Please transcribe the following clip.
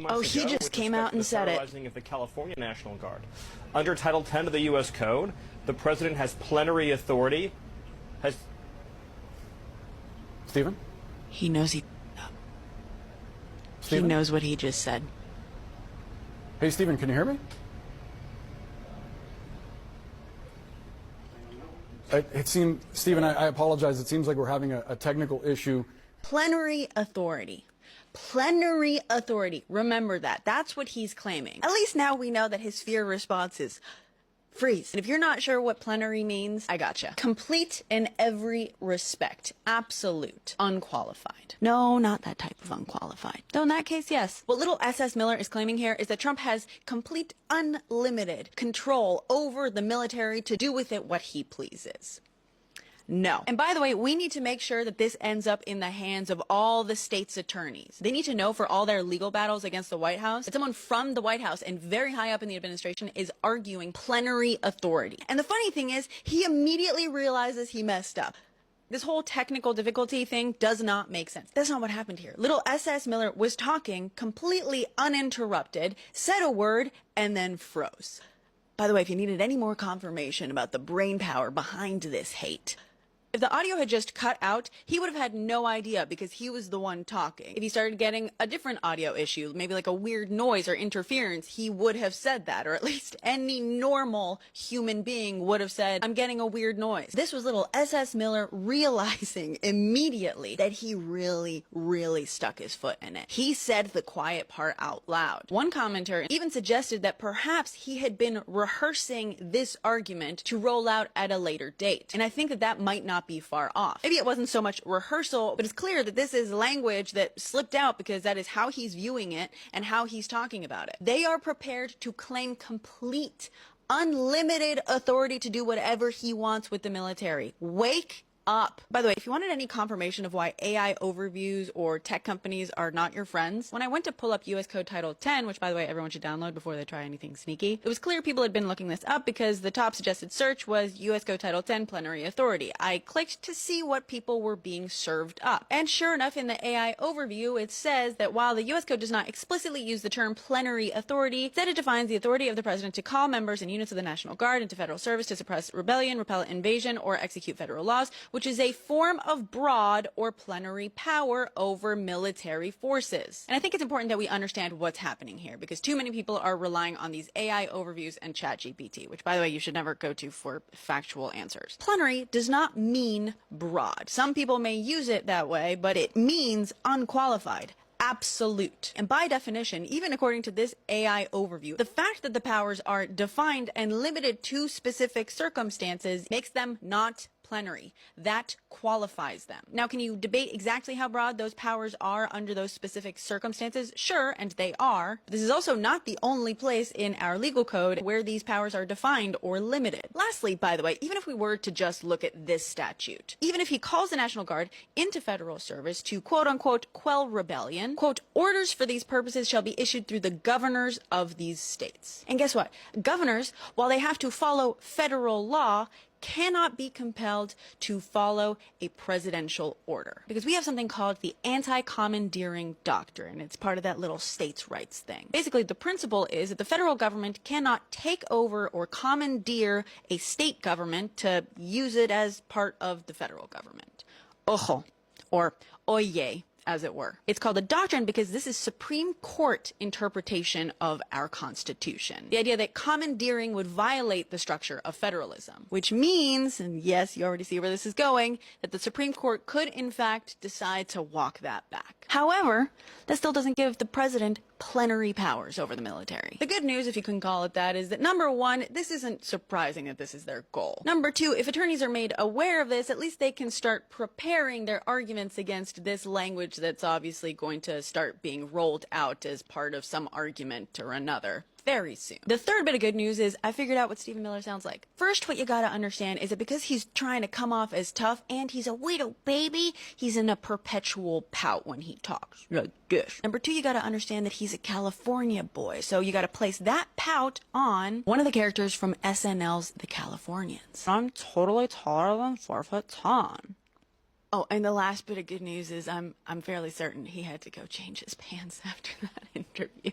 Oh, he just came out and said it. Of the California National Guard. Under Title 10 of the U.S. Code, the president has plenary authority. Stephen? He knows he knows what he just said. Hey, Stephen, can you hear me? It seemed, Stephen, I apologize. It seems like we're having a technical issue. Plenary authority. Plenary authority. Remember that. That's what he's claiming. At least now we know that his fear response is freeze. And if you're not sure what plenary means, I gotcha. Complete in every respect. Absolute. Unqualified. No, not that type of unqualified. Though in that case, yes. What little SS Miller is claiming here is that Trump has complete unlimited control over the military to do with it what he pleases. No. And by the way, we need to make sure that this ends up in the hands of all the state's attorneys. They need to know for all their legal battles against the White House that someone from the White House and very high up in the administration is arguing plenary authority. And the funny thing is, he immediately realizes he messed up. This whole technical difficulty thing does not make sense. That's not what happened here. Little SS Miller was talking completely uninterrupted, said a word, and then froze. By the way, if you needed any more confirmation about the brain power behind this hate, if the audio had just cut out, he would have had no idea because he was the one talking. If he started getting a different audio issue, maybe like a weird noise or interference, he would have said that, or at least any normal human being would have said, I'm getting a weird noise. This was little SS Miller realizing immediately that he really stuck his foot in it. He said the quiet part out loud. One commenter even suggested that perhaps he had been rehearsing this argument to roll out at a later date. And I think that that might not be far off. Maybe it wasn't so much rehearsal, but it's clear that this is language that slipped out because that is how he's viewing it and how he's talking about it. They are prepared to claim complete, unlimited authority to do whatever he wants with the military. Wake up. By the way, if you wanted any confirmation of why AI overviews or tech companies are not your friends, when I went to pull up US Code Title 10, which by the way everyone should download before they try anything sneaky, it was clear people had been looking this up because the top suggested search was US Code Title 10 Plenary Authority. I clicked to see what people were being served up. And sure enough, in the AI overview, it says that while the US Code does not explicitly use the term plenary authority, instead it defines the authority of the president to call members and units of the National Guard into federal service to suppress rebellion, repel invasion, or execute federal laws, which is a form of broad or plenary power over military forces. And I think it's important that we understand what's happening here because too many people are relying on these AI overviews and ChatGPT, which by the way, you should never go to for factual answers. Plenary does not mean broad. Some people may use it that way, but it means unqualified. Absolute. And by definition, even according to this AI overview, the fact that the powers are defined and limited to specific circumstances makes them not plenary. That qualifies them. Now, can you debate exactly how broad those powers are under those specific circumstances? Sure, and they are. This is also not the only place in our legal code where these powers are defined or limited. Lastly, by the way, even if we were to just look at this statute, even if he calls the National Guard into federal service to quote-unquote quell rebellion, quote, orders for these purposes shall be issued through the governors of these states. And guess what? Governors, while they have to follow federal law, cannot be compelled to follow a presidential order because we have something called the anti-commandeering doctrine. It's part of that little states' rights thing. Basically, the principle is that the federal government cannot take over or commandeer a state government to use it as part of the federal government. Ojo, or oye, as it were. It's called a doctrine because this is Supreme Court interpretation of our Constitution. The idea that commandeering would violate the structure of federalism, which means, and yes, you already see where this is going, that the Supreme Court could in fact decide to walk that back. However, that still doesn't give the president plenary powers over the military. The good news, if you can call it that, is that number one, this isn't surprising that this is their goal. Number two, if attorneys are made aware of this, at least they can start preparing their arguments against this language that's obviously going to start being rolled out as part of some argument or another very soon. The third bit of good news is I figured out what Stephen Miller sounds like. First, what you gotta understand is that because he's trying to come off as tough and he's a little baby, he's in a perpetual pout when he talks. Like this. Number two, you gotta understand that he's a California boy, so you gotta place that pout on one of the characters from SNL's The Californians. I'm totally taller than 4'10". Oh, and the last bit of good news is I'm fairly certain he had to go change his pants after that interview.